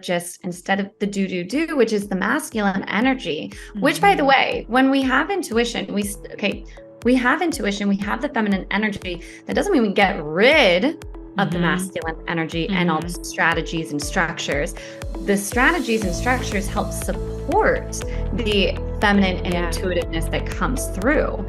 just instead of the do, which is the masculine energy, which by the Mhm. way, when we have intuition, we have intuition, we have the feminine energy. That doesn't mean we get rid of the Mhm. masculine energy and all the Mhm. strategies and structures. The strategies and structures help support the feminine and Yeah. intuitiveness that comes through.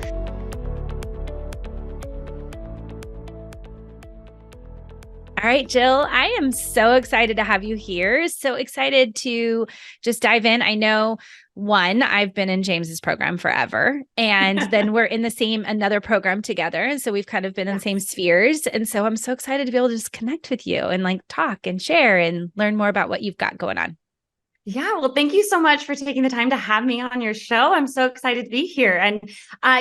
All right, Jill, I am so excited to have you here. So excited to just dive in. I know one, I've been in James's program forever, and then we're in another program together. And so we've kind of been in the same Yes. spheres. And so I'm so excited to be able to just connect with you and like talk and share and learn more about what you've got going on. Yeah, well, thank you so much for taking the time to have me on your show. I'm so excited to be here. And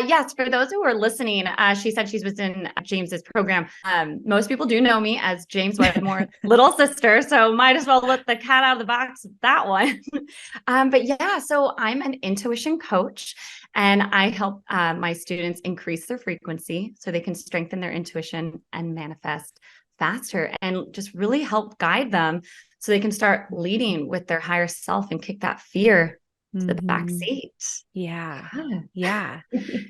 yes, for those who are listening, she said she was in James's program. Most people do know me as James Wedmore's little sister, so might as well let the cat out of the box with that one. But yeah, so I'm an intuition coach, and I help my students increase their frequency so they can strengthen their intuition and manifest faster, and just really help guide them so they can start leading with their higher self and kick that fear to the back Mhm. seat. Yeah. Yeah. Yeah.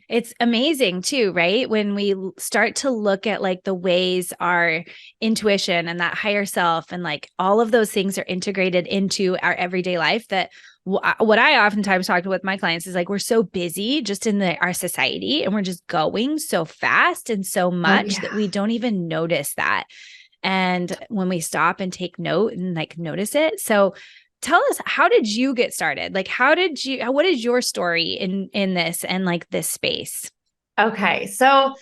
It's amazing too, right? When we start to look at like the ways our intuition and that higher self and like all of those things are integrated into our everyday life, that what I oftentimes talk with my clients is like, we're so busy just in our society, and we're just going so fast and so Oh, much that yeah. we don't even notice that. And when we stop and take note and like notice it. So tell us, how did you get started? Like, what is your story in this and like this space? Okay. So,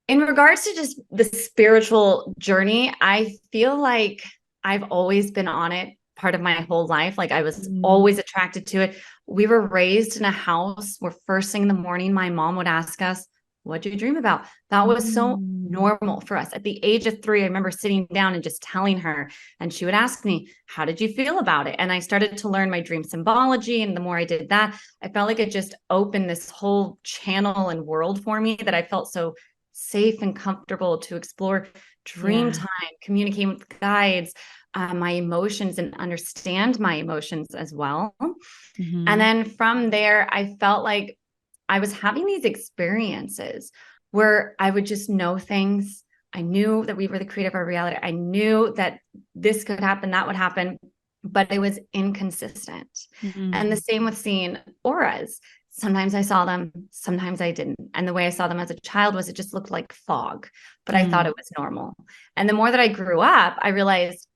in regards to just the spiritual journey, I feel like I've always been on it part of my whole life. Like, I was Mm. always attracted to it. We were raised in a house where first thing in the morning, my mom would ask us, "What do you dream about?" That was so Mm. normal for us. At the age of 3, I remember sitting down and just telling her, and she would ask me, "How did you feel about it?" And I started to learn my dream symbology. And the more I did that, I felt like it just opened this whole channel and world for me that I felt so safe and comfortable to explore dream Yeah. time, communicate with guides, my emotions, and understand my emotions as well. And Mhm. then from there, I felt like I was having these experiences where I would just know things. I knew that we were the creator of our reality. I knew that this could happen, that would happen, but it was inconsistent. And the Mhm. same with seeing auras. Sometimes I saw them, sometimes I didn't. And the way I saw them as a child was it just looked like fog, but I thought Mm. it was normal. And the more that I grew up, I realized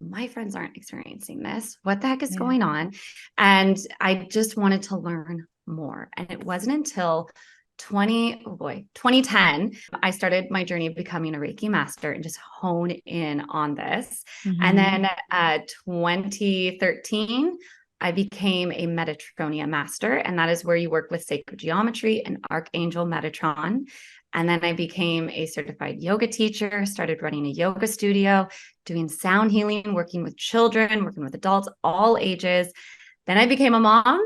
my friends aren't experiencing this. What the heck is Yeah. going on? And I just wanted to learn more. And it wasn't until 2010, I started my journey of becoming a Reiki master and just hone in on this. And Mhm. then 2013, I became a Metratronia master, and that is where you work with sacred geometry and Archangel Metatron. And then I became a certified yoga teacher, started running a yoga studio, doing sound healing, working with children, working with adults, all ages. Then I became a mom.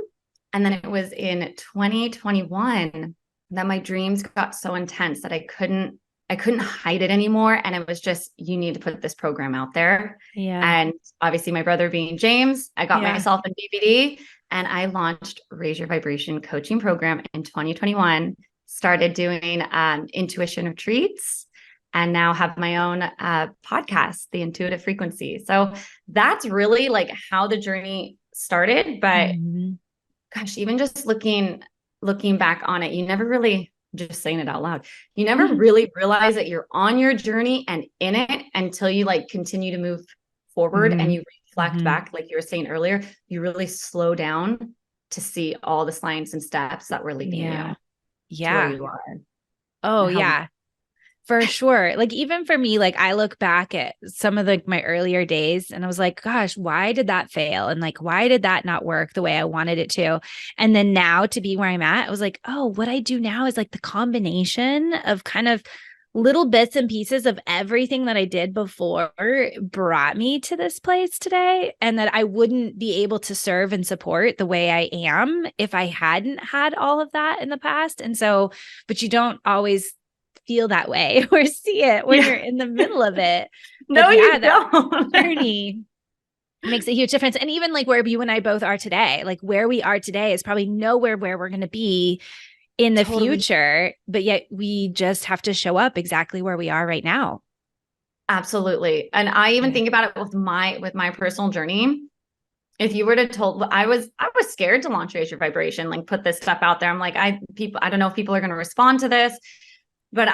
And then it was in 2021 that my dreams got so intense that I couldn't hide it anymore. And it was just, you need to put this program out there. Yeah. And obviously my brother being James, I got Yeah. myself an DVD and I launched Raise Your Vibration coaching program in 2021, started doing intuition retreats, and now have my own podcast, The Intuitive Frequency. So that's really like how the journey started. But Mhm. gosh, even just looking back on it, you never really, just saying it out loud, you never really realize that you're on your journey and in it until you like continue to move forward and Mhm. you reflect Mhm. back, like you were saying earlier, you really slow down to see all the signs and steps that were leading Yeah. you to where Yeah. you are Oh, and how. yeah. For sure. Like even for me, like I look back at some of like my earlier days and I was like, gosh, why did that fail? And like, why did that not work the way I wanted it to? And then now to be where I'm at, I was like, oh, what I do now is like the combination of kind of little bits and pieces of everything that I did before brought me to this place today, and that I wouldn't be able to serve and support the way I am if I hadn't had all of that in the past. And so, but you don't always feel that way or see it when Yeah. you're in the middle of it. But No, yeah, you that don't. journey. It makes a huge difference. And even like where you and I both are today, like where we are today is probably nowhere where we're going to be in the Totally. future, but yet we just have to show up exactly where we are right now. Absolutely. And I even think about it with my personal journey. If you were to told, I was scared to launch Raise Your Vibration, like put this stuff out there. I'm like, I don't know if people are going to respond to this, but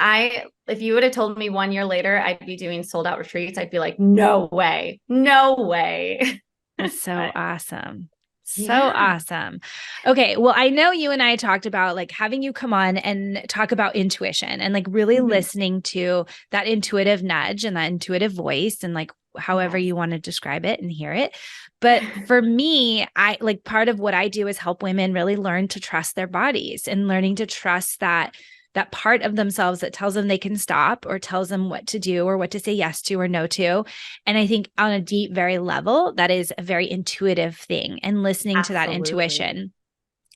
if you would have told me 1 year later, I'd be doing sold out retreats, I'd be like, no way, no way. So awesome. So Yeah. awesome. Okay. Well, I know you and I talked about like having you come on and talk about intuition and like really listening to that intuitive nudge and that intuitive voice and like however you want to describe it and hear it. But for me, I like part of what I do is help women really learn to trust their bodies and learning to trust that part of themselves that tells them they can stop or tells them what to do or what to say yes to or no to. And I think on a deep, very level, that is a very intuitive thing and listening to that intuition.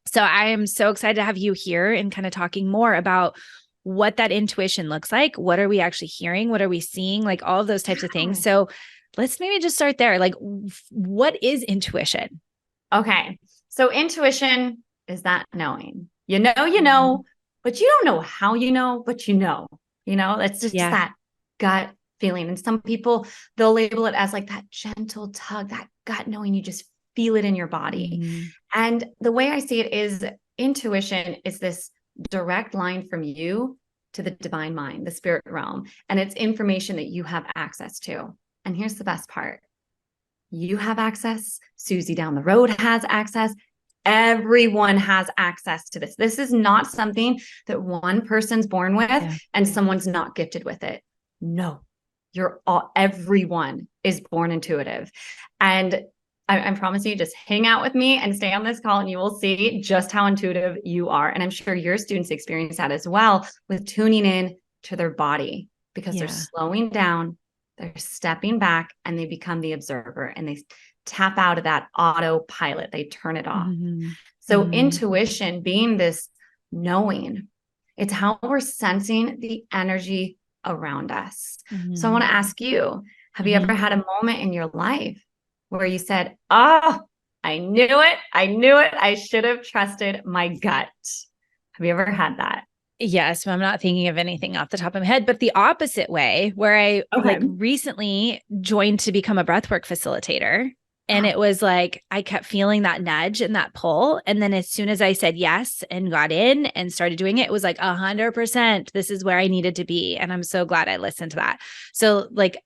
So I am so excited to have you here and kind of talking more about what that intuition looks like. What are we actually hearing? What are we seeing? Like all of those types of things. So let's maybe just start there. Like, what is intuition? Okay. So intuition is that knowing, you know, but you don't know how you know, but it's just that gut feeling. And some people, they'll label it as like that gentle tug, that gut knowing, you just feel it in your body. And the way I see it is intuition is this direct line from you to the divine mind, the spirit realm. And it's information that you have access to. And here's the best part. You have access. Susie down the road has access. Everyone has access to this. This is not something that one person's born with and someone's not gifted with it. No, everyone is born intuitive. And I promise you, just hang out with me and stay on this call and you will see just how intuitive you are. And I'm sure your students experience that as well with tuning in to their body because they're slowing down, they're stepping back, and they become the observer and they tap out of that autopilot. They turn it off. So intuition being this knowing, it's how we're sensing the energy around us. So I want to ask you, have you ever had a moment in your life where you said, oh, I knew it. I should have trusted my gut. Have you ever had that? Yes, I'm not thinking of anything off the top of my head, but the opposite way where I like recently joined to become a breathwork facilitator. And it was like, I kept feeling that nudge and that pull. And then as soon as I said yes and got in and started doing it, it was like 100%, this is where I needed to be. And I'm so glad I listened to that. So like,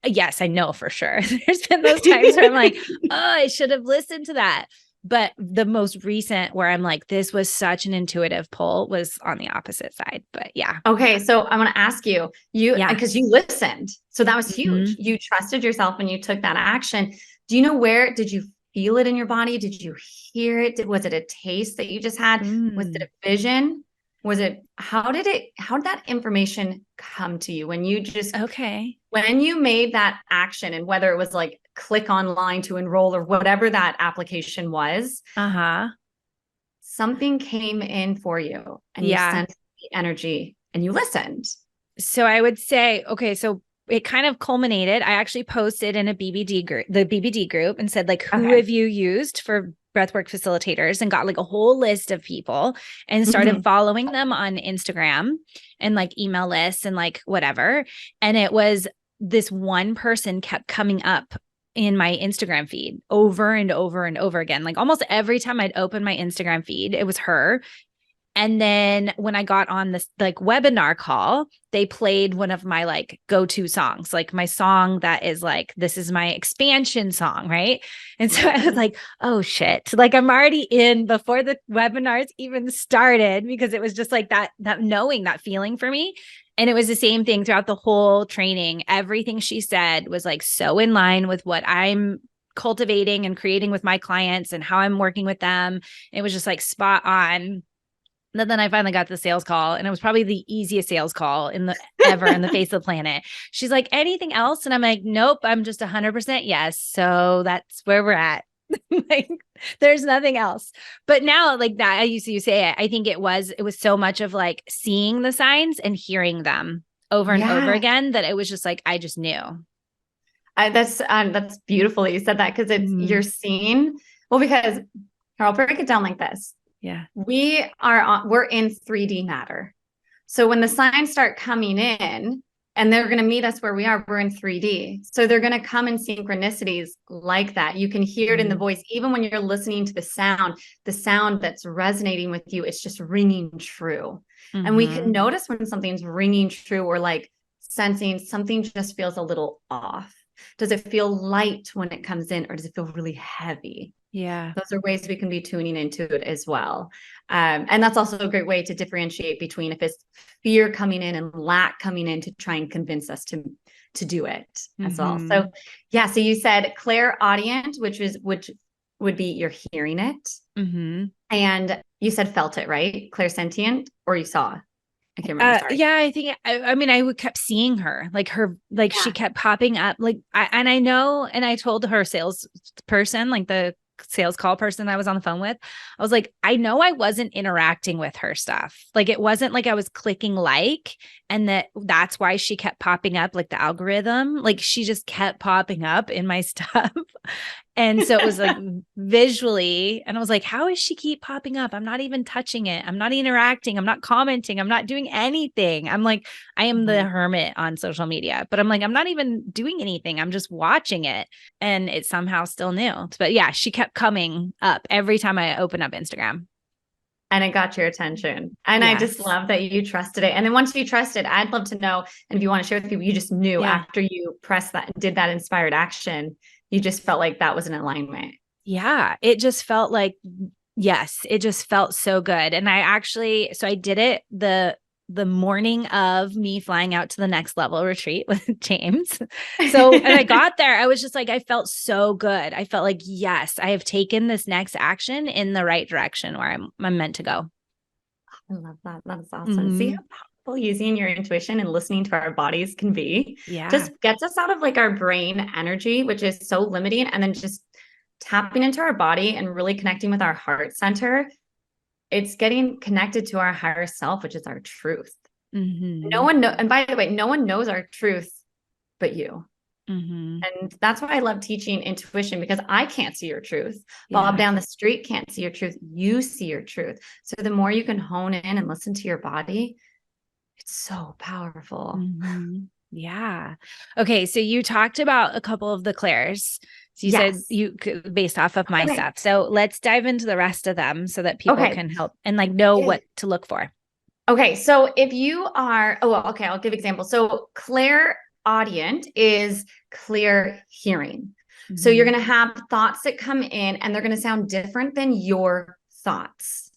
yes, I know for sure. There's been those times where I'm like, oh, I should have listened to that. But the most recent where I'm like, this was such an intuitive pull was on the opposite side. But yeah. Okay. So I want to ask you, because you listened. So that was huge. You trusted yourself and you took that action. Do you know did you feel it in your body? Did you hear it? Was it a taste that you just had? Was it a vision? How did that information come to you when you just, when you made that action, and whether it was like click online to enroll or whatever that application was, something came in for you and you sensed the energy and you listened. So I would say, okay, so it kind of culminated. I actually posted in the BBD group and said like, who have you used for breathwork facilitators, and got like a whole list of people and started following them on Instagram and like email lists and like whatever. And it was this one person kept coming up in my Instagram feed over and over and over again. Like almost every time I'd open my Instagram feed, it was her. And then when I got on this like webinar call, they played one of my like go-to songs, like my song that is like, this is my expansion song. Right. And so I was like, oh shit, like I'm already in before the webinars even started, because it was just like that knowing, that feeling for me. And it was the same thing throughout the whole training. Everything she said was like so in line with what I'm cultivating and creating with my clients and how I'm working with them. It was just like spot on. Then I finally got the sales call, and it was probably the easiest sales call ever in the face of the planet. She's like, anything else? And I'm like, nope, I'm just 100% yes. So that's where we're at. Like, there's nothing else. But now, like that, I used to say it. I think it was so much of like seeing the signs and hearing them over and over again that it was just like, I just knew. That's beautiful that you said that, because you're seeing, well, because here, I'll break it down like this. Yeah. We're in 3D matter. So when the signs start coming in and they're going to meet us where we are, we're in 3D. So they're going to come in synchronicities like that. You can hear it in the voice, even when you're listening to the sound that's resonating with you, it's just ringing true. And we can notice when something's ringing true, or like sensing something just feels a little off. Does it feel light when it comes in, or does it feel really heavy? Yeah. Those are ways we can be tuning into it as well. And that's also a great way to differentiate between if it's fear coming in and lack coming in to try and convince us to do it as well. So yeah, so you said clairaudient, which would be you're hearing it. And you said felt it, right? Clairsentient, or you saw? I can't remember. Sorry. Yeah, I think, I mean, I kept seeing her, like she kept popping up. Like, I know, and I told her salesperson, like the sales call person I was on the phone with, I was like, I know I wasn't interacting with her stuff. Like, it wasn't like I was clicking and that's why she kept popping up, like the algorithm, like she just kept popping up in my stuff. And so it was like visually, and I was like, how does she keep popping up? I'm not even touching it. I'm not interacting. I'm not commenting. I'm not doing anything. I'm like, I am the hermit on social media, but I'm like, I'm not even doing anything. I'm just watching it. And it somehow still knew. But yeah, she kept coming up every time I open up Instagram. And it got your attention. And Yes. I just love that you trusted it. And then once you trusted, I'd love to know, and if you want to share with people, you just knew after you pressed that, did that inspired action, you just felt like that was an alignment. Yeah. It just felt like, yes, it just felt so good. And so I did it the morning of me flying out to the next level retreat with James. So, and I got there, I was just like, I felt so good. I felt like, yes, I have taken this next action in the right direction where I'm meant to go. I love that. That's awesome. See how powerful using your intuition and listening to our bodies can be. Yeah. Just gets us out of like our brain energy, which is so limiting, and then just tapping into our body and really connecting with our heart center. It's getting connected to our higher self, which is our truth. No one knows. And by the way, no one knows our truth but you. And that's why I love teaching intuition, because I can't see your truth. Bob down the street can't see your truth. You see your truth. So the more you can hone in and listen to your body, it's so powerful. Yeah. Okay. So you talked about a couple of the clairs. So you said you based off of my stuff. So let's dive into the rest of them so that people can help and like know what to look for. Okay. So if you are, I'll give examples. So clairaudient is clear hearing. So you're going to have thoughts that come in and they're going to sound different than your thoughts.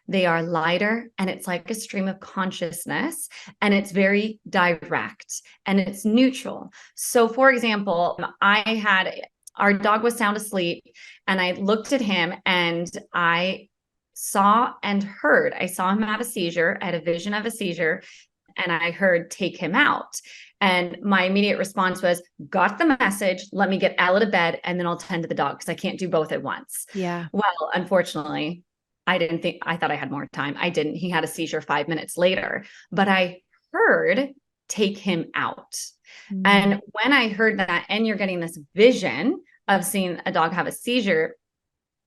They are lighter, and it's like a stream of consciousness, and it's very direct and it's neutral. So for example, our dog was sound asleep, and I looked at him and I saw and heard. I saw him have a seizure. I had a vision of a seizure, and I heard, take him out. And my immediate response was, got the message. Let me get out of bed, and then I'll tend to the dog, because I can't do both at once. Yeah. Well, unfortunately, I thought I had more time. I didn't. He had a seizure 5 minutes later, but I heard, take him out. And when I heard that, and you're getting this vision of seeing a dog have a seizure,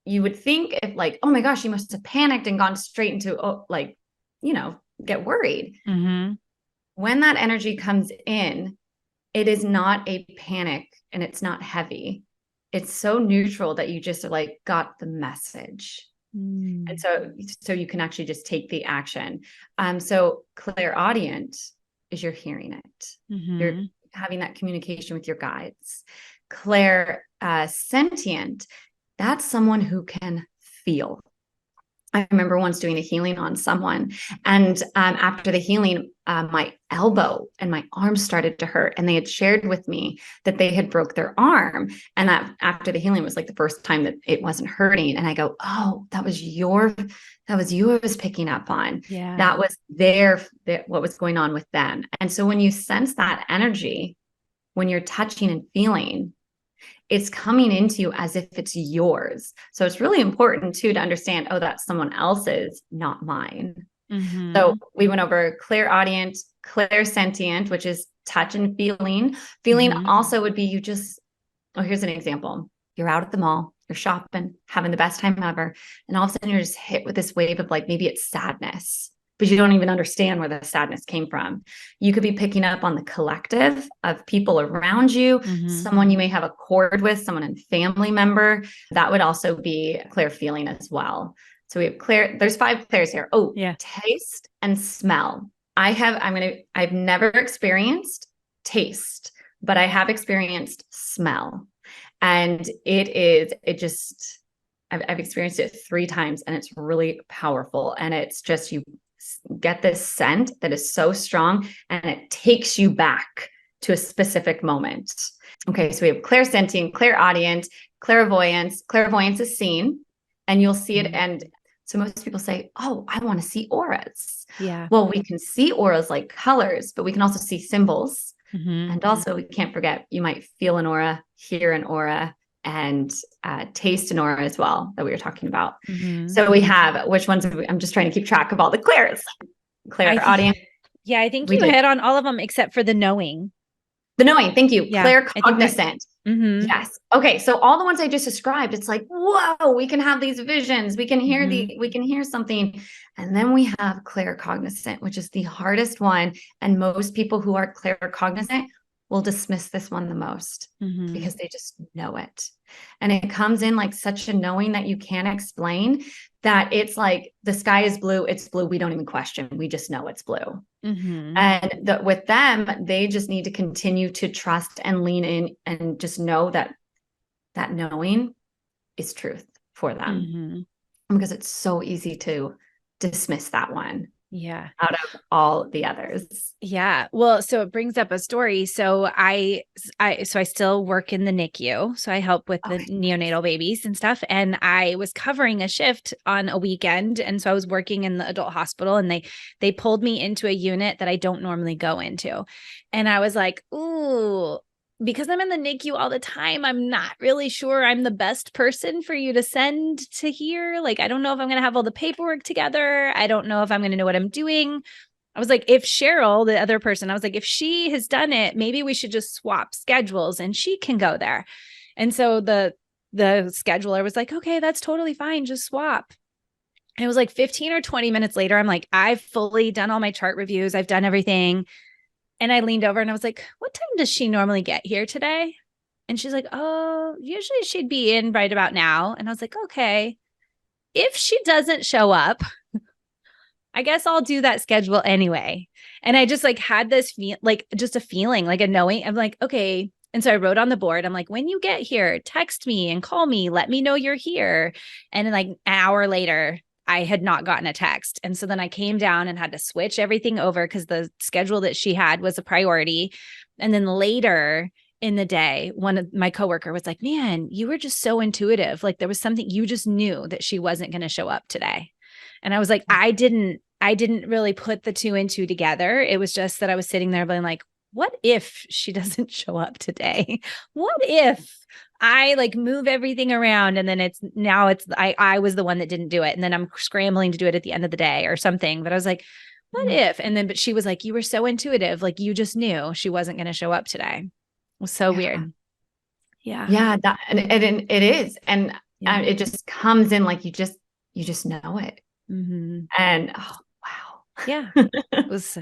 you would think, if like, oh my gosh, you must have panicked and gone straight into, get worried. When that energy comes in, it is not a panic and it's not heavy. It's so neutral that you just like got the message. And so you can actually just take the action. So clairaudient is you're hearing it. You're having that communication with your guides. Clairsentient, that's someone who can feel. I remember once doing a healing on someone, and after the healing, my elbow and my arm started to hurt, and they had shared with me that they had broke their arm, and that after the healing was like the first time that it wasn't hurting. And I go, oh, that was you I was picking up on. Yeah. That was what was going on with them. And so when you sense that energy, when you're touching and feeling, it's coming into you as if it's yours. So it's really important too to understand, oh, that's someone else's, not mine. So we went over clairaudient, clairsentient, which is touch and feeling. Feeling also would be you just Oh, here's an example. You're out at the mall, you're shopping, having the best time ever. And all of a sudden you're just hit with this wave of like, maybe it's sadness, but you don't even understand where the sadness came from. You could be picking up on the collective of people around you, someone you may have a cord with, someone in family member. That would also be clear feeling as well. So we have clear, there's 5 clairs here. Oh, yeah. Taste and smell. I've never experienced taste, but I have experienced smell. And I've experienced it 3 times and it's really powerful. And it's just, you get this scent that is so strong and it takes you back to a specific moment. Okay. So we have clairsentient, clairaudient, clairvoyance. Clairvoyance is seen and you'll see it. And so most people say, oh, I want to see auras. Yeah. Well, we can see auras like colors, but we can also see symbols. And also we can't forget, you might feel an aura, hear an aura, and taste an aura as well that we were talking about. So we have, which ones I'm just trying to keep track of all the clairs. Clairaudient. Yeah, I think you hit on all of them except for the knowing. The knowing, thank you. Yeah, claircognizant. Yes. Okay. So all the ones I just described, it's like, whoa, we can have these visions. We can hear we can hear something. And then we have claircognizant, which is the hardest one. And most people who are claircognizant will dismiss this one the most because they just know it. And it comes in like such a knowing that you can't explain, that it's like the sky is blue. It's blue. We don't even question. We just know it's blue. And with them, they just need to continue to trust and lean in and just know that that knowing is truth for them, because it's so easy to dismiss that one. Yeah. Out of all the others. Yeah. Well, so it brings up a story. So I still work in the NICU. So I help with the neonatal babies and stuff. And I was covering a shift on a weekend. And so I was working in the adult hospital and they pulled me into a unit that I don't normally go into. And I was like, ooh, because I'm in the NICU all the time, I'm not really sure I'm the best person for you to send to here. Like, I don't know if I'm going to have all the paperwork together. I don't know if I'm going to know what I'm doing. I was like, if Cheryl, the other person, I was like, if she has done it, maybe we should just swap schedules and she can go there. And so the scheduler was like, okay, that's totally fine. Just swap. And it was like 15 or 20 minutes later. I'm like, I've fully done all my chart reviews. I've done everything. And I leaned over and I was like, what time does she normally get here today? And she's like, oh, usually she'd be in right about now. And I was like, okay, if she doesn't show up, I guess I'll do that schedule anyway. And I just like had this just a feeling, like a knowing. I'm like, okay. And so I wrote on the board, I'm like, when you get here, text me and call me, let me know you're here. And then like an hour later, I had not gotten a text. And so then I came down and had to switch everything over because the schedule that she had was a priority. And then later in the day, one of my coworker was like, man, you were just so intuitive. Like there was something you just knew that she wasn't going to show up today. And I was like, I didn't really put the 2 and 2 together. It was just that I was sitting there being like, what if she doesn't show up today? What if I like move everything around and then I was the one that didn't do it. And then I'm scrambling to do it at the end of the day or something. But I was like, what if? And then, but she was like, you were so intuitive. Like you just knew she wasn't going to show up today. It was so weird. Yeah. Yeah. And it is. And it just comes in like, you just know it. And oh, wow. Yeah. It was,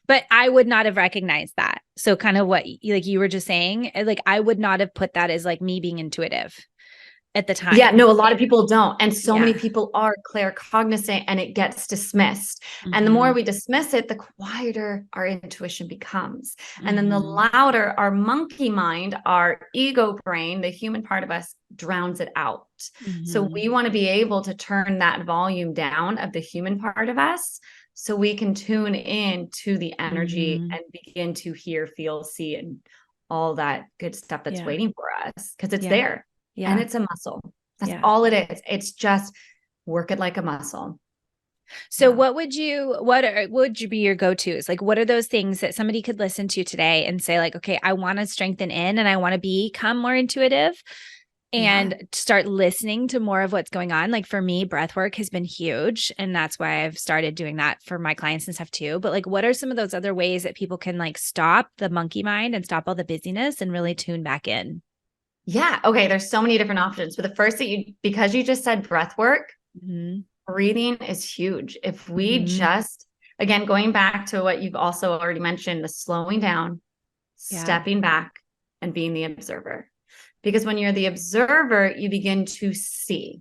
but I would not have recognized that. So kind of what like you were just saying, like I would not have put that as like me being intuitive at the time. Yeah, no, a lot of people don't. And so many people are claircognizant and it gets dismissed. And the more we dismiss it, the quieter our intuition becomes. And then the louder our monkey mind, our ego brain, the human part of us drowns it out. So we want to be able to turn that volume down of the human part of us so we can tune in to the energy and begin to hear, feel, see, and all that good stuff that's waiting for us because it's there. Yeah. And it's a muscle. That's all it is. It's just work it like a muscle. So what would be your go-tos? Like, what are those things that somebody could listen to today and say like, okay, I want to strengthen in and I want to become more intuitive and start listening to more of what's going on. Like for me, breath work has been huge. And that's why I've started doing that for my clients and stuff too. But like, what are some of those other ways that people can like stop the monkey mind and stop all the busyness and really tune back in? Yeah. Okay. There's so many different options. But the first because you just said breath work, Mm-hmm. breathing is huge. If we Mm-hmm. just, again, going back to what you've also already mentioned, the slowing down, Yeah. stepping back, and being the observer. Because when you're the observer, you begin to see.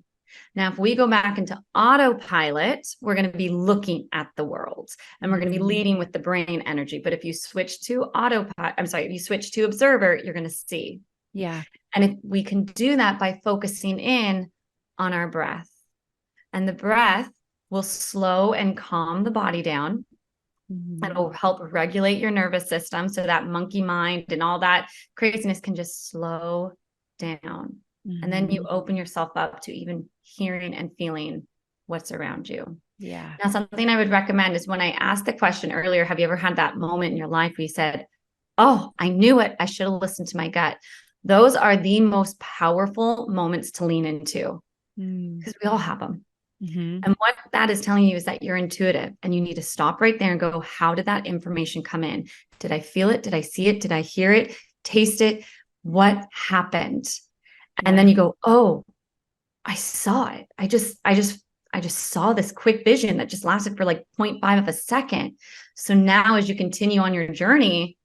Now, if we go back into autopilot, we're going to be looking at the world and we're going to be Mm-hmm. leading with the brain energy. But if you switch to if you switch to observer, you're going to see. Yeah. And if we can do that by focusing in on our breath, and the breath will slow and calm the body down. Mm-hmm. It'll help regulate your nervous system so that monkey mind and all that craziness can just slow down. And then you Mm-hmm. open yourself up to even hearing and feeling what's around you. Yeah. Now, something I would recommend is when I asked the question earlier, have you ever had that moment in your life where you said, oh, I knew it. I should have listened to my gut. Those are the most powerful moments to lean into because we all have them. Mm-hmm. And what that is telling you is that you're intuitive and you need to stop right there and go, how did that information come in? Did I feel it? Did I see it? Did I hear it? Taste it? What happened? And then Yeah. you go, oh, I saw it. I just saw this quick vision that just lasted for like 0.5 of a second. So now as you continue on your journey,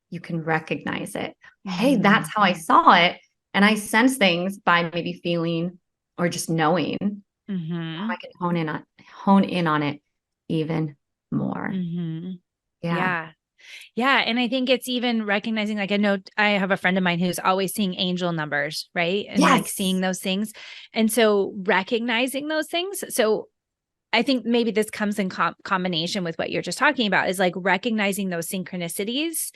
you can recognize it. Hey, Mm-hmm. that's how I saw it. And I sense things by maybe feeling or just knowing. Now Mm-hmm. I can hone in on it even more. Mm-hmm. Yeah. Yeah. Yeah. And I think it's even recognizing, like, I know I have a friend of mine who's always seeing angel numbers, right? And like seeing Yes. those things. And so recognizing those things. So I think maybe this comes in combination with what you're just talking about is like recognizing those synchronicities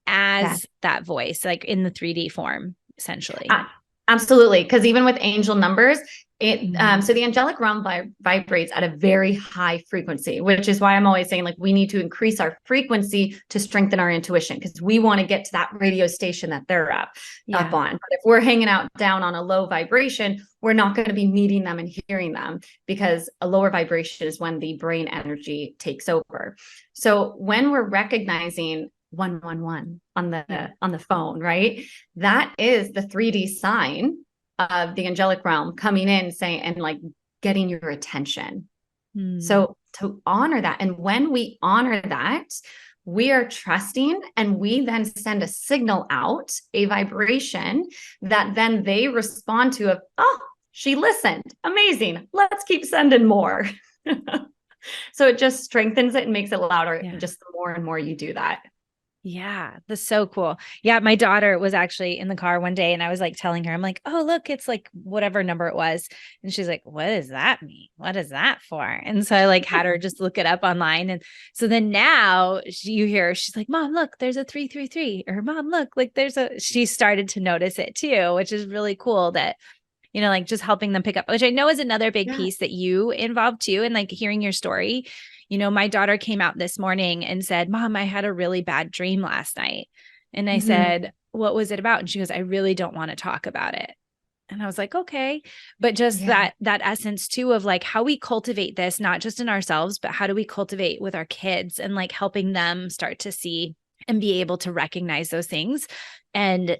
Yes. as that voice, like in the 3D form, essentially. Uh, Absolutely. Because even with angel numbers, Mm-hmm. so the angelic realm vibrates at a very high frequency, which is why I'm always saying like we need to increase our frequency to strengthen our intuition because we want to get to that radio station that they're up Yeah. on. But if we're hanging out down on a low vibration, we're not going to be meeting them and hearing them because a lower vibration is when the brain energy takes over. So when we're recognizing 111 Yeah. on the phone, right? That is the 3D sign of the angelic realm coming in saying and like getting your attention. Mm. So to honor that, and when we honor that, we are trusting and we then send a signal out, a vibration that then they respond to of, oh, she listened. Amazing. Let's keep sending more. So it just strengthens it and makes it louder Yeah. just the more and more you do that. Yeah, that's so cool. Yeah, my daughter was actually in the car one day and I was like telling her, I'm like, oh, look, it's like whatever number it was. And she's like, what does that mean? What is that for? And so I like had her just look it up online. And so then now you hear, she's like, Mom, look, there's a 333. Or Mom, look, like she started to notice it too, which is really cool that, like just helping them pick up, which I know is another big Yeah. piece that you involved too. And like hearing your story, my daughter came out this morning and said, Mom, I had a really bad dream last night. And I Mhm. said, what was it about? And she goes, I really don't want to talk about it. And I was like, okay. But just Yeah. that essence too of like how we cultivate this, not just in ourselves, but how do we cultivate with our kids and like helping them start to see and be able to recognize those things and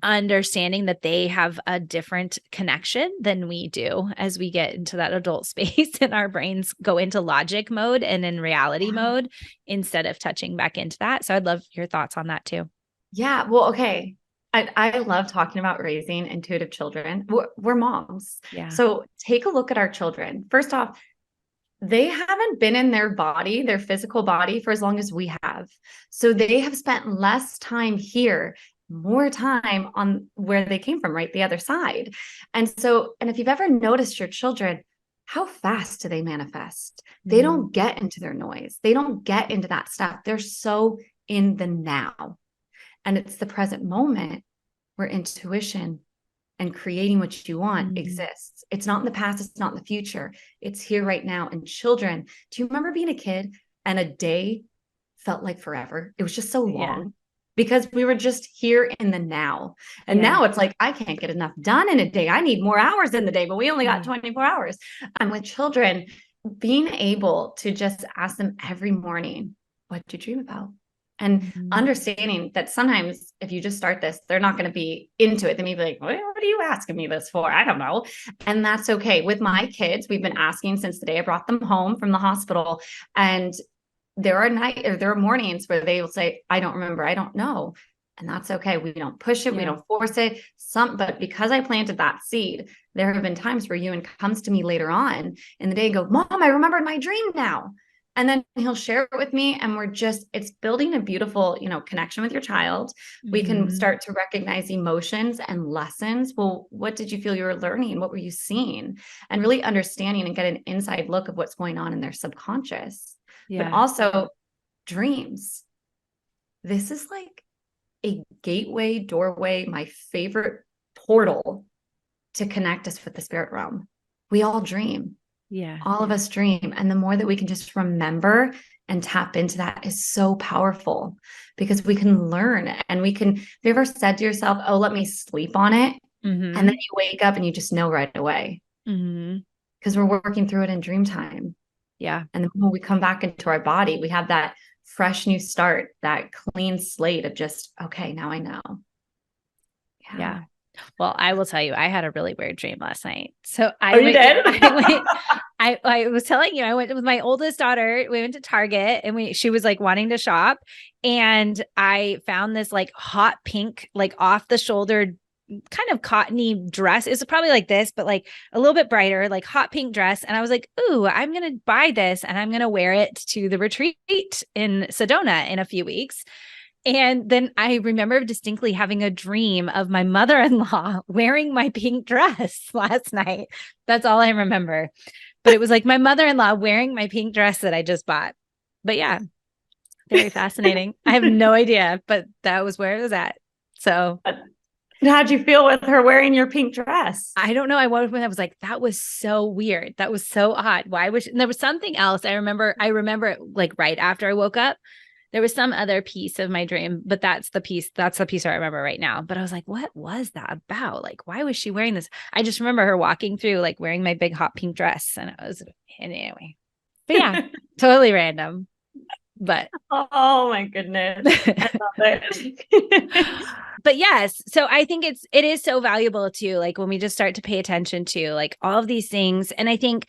understanding that they have a different connection than we do as we get into that adult space and our brains go into logic mode and in reality Yeah. mode instead of touching back into that. So I'd love your thoughts on that too. Yeah. Well, okay. I love talking about raising intuitive children. We're moms. Yeah. So take a look at our children. First off, they haven't been in their body, their physical body, for as long as we have. So they have spent less time here, more time on where they came from, right? The other side. And if you've ever noticed your children, how fast do they manifest? They Mm-hmm. don't get into their noise, they don't get into that stuff. They're so in the now. And it's the present moment where intuition and creating what you want Mm-hmm. exists. It's not in the past, it's not in the future. It's here right now. And children, do you remember being a kid and a day felt like forever? It was just so Yeah. long because we were just here in the now. And Yeah. now it's like, I can't get enough done in a day. I need more hours in the day, but we only got Yeah. 24 hours. And with children, being able to just ask them every morning, what did you dream about? And understanding that sometimes if you just start this, they're not going to be into it. They may be like, what are you asking me this for? I don't know. And that's okay. With my kids, we've been asking since the day I brought them home from the hospital. And there are mornings where they will say, I don't remember. I don't know. And that's okay. We don't push it. We don't force it. But because I planted that seed, there have been times where Ewan comes to me later on in the day and go, Mom, I remembered my dream now. And then he'll share it with me. And it's building a beautiful, connection with your child. We can start to recognize emotions and lessons. Well, what did you feel you were learning? What were you seeing? And really understanding and get an inside look of what's going on in their subconscious. But also dreams. This is like a gateway, doorway, my favorite portal to connect us with the spirit realm. We all dream. Yeah. All of us dream. And the more that we can just remember and tap into that is so powerful, because we can learn and have you ever said to yourself, oh, let me sleep on it. And then you wake up and you just know right away, because we're working through it in dream time. Yeah. And then when we come back into our body, we have that fresh new start, that clean slate of just, okay, now I know. Yeah. Well, I will tell you, I had a really weird dream last night. So I was telling you, I went with my oldest daughter. We went to Target and she was like wanting to shop. And I found this like hot pink, like off the shoulder, kind of cottony dress. It's probably like this, but like a little bit brighter, like hot pink dress. And I was like, ooh, I'm going to buy this and I'm going to wear it to the retreat in Sedona in a few weeks. And then I remember distinctly having a dream of my mother-in-law wearing my pink dress last night. That's all I remember. But it was like my mother-in-law wearing my pink dress that I just bought. But yeah, very fascinating. I have no idea, but that was where it was at. So how'd you feel with her wearing your pink dress? I don't know. I was like, that was so weird. That was so odd. Why was and there was something else. I remember it like right after I woke up. There was some other piece of my dream, but that's the piece I remember right now. But I was like, what was that about? Like, why was she wearing this? I just remember her walking through, like wearing my big hot pink dress. And anyway, but yeah, totally random. But oh my goodness. I love it. But yes, so I think it is so valuable too, like when we just start to pay attention to like all of these things. And I think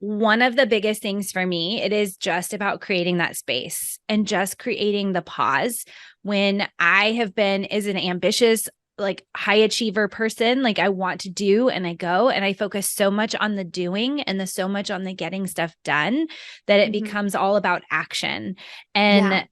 one of the biggest things for me, it is just about creating that space and just creating the pause. When I have been as an ambitious, like high achiever person, like I want to do and I go and I focus so much on the doing and so much on the getting stuff done that it becomes all about action. And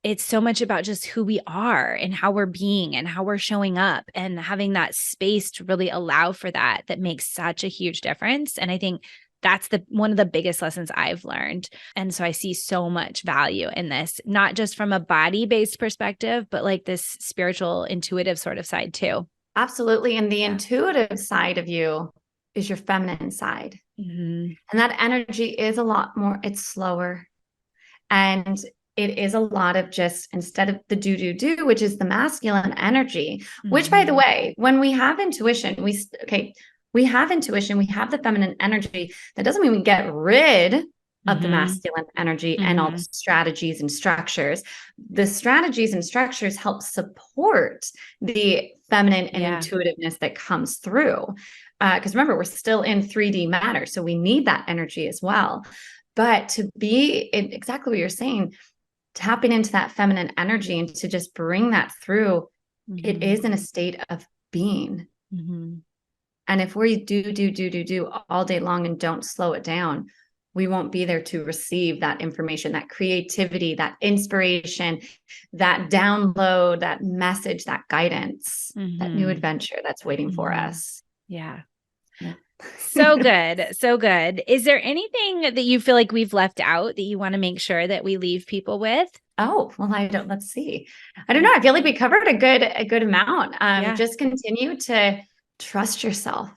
it's so much about just who we are and how we're being and how we're showing up, and having that space to really allow for that makes such a huge difference. And I think that's one of the biggest lessons I've learned. And so I see so much value in this, not just from a body-based perspective, but like this spiritual, intuitive sort of side too. Absolutely. And the intuitive side of you is your feminine side. And that energy is a lot more, it's slower. And it is a lot of just, instead of the do, which is the masculine energy, which by the way, when we have intuition, we have intuition, we have the feminine energy. That doesn't mean we get rid of the masculine energy and all the strategies and structures. The strategies and structures help support the feminine and intuitiveness that comes through. Because remember, we're still in 3D matter. So we need that energy as well. But to be exactly what you're saying, tapping into that feminine energy and to just bring that through, it is in a state of being. And if we do all day long and don't slow it down, we won't be there to receive that information, that creativity, that inspiration, that download, that message, that guidance, that new adventure that's waiting for us. Yeah. So good. So good. Is there anything that you feel like we've left out that you want to make sure that we leave people with? Oh, well, let's see. I don't know. I feel like we covered a good amount. Just continue to trust yourself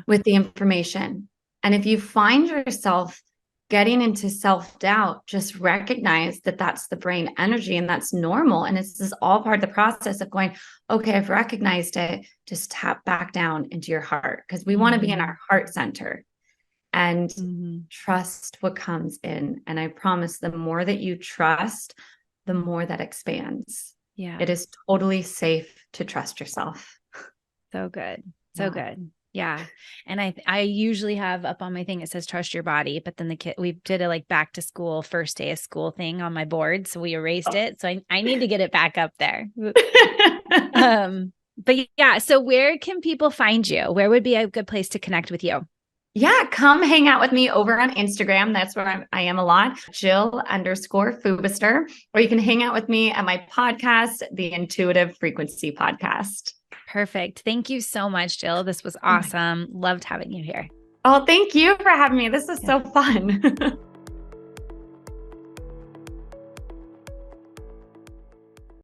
with the information. And if you find yourself getting into self-doubt, just recognize that that's the brain energy and that's normal. And this is all part of the process of going, okay, I've recognized it. Just tap back down into your heart, because we want to be in our heart center and trust what comes in. And I promise, the more that you trust, the more that expands. Yeah. It is totally safe to trust yourself. So good. So good. Yeah. And I usually have up on my thing, it says trust your body, but then we did a like back to school, first day of school thing on my board. So we erased it. So I need to get it back up there. But yeah. So where can people find you? Where would be a good place to connect with you? Yeah, come hang out with me over on Instagram. That's where I am a lot. Jill_Foubister. Or you can hang out with me at my podcast, the Intuitive Frequency Podcast. Perfect. Thank you so much, Jill. This was awesome. Loved having you here. Oh, thank you for having me. This is so fun.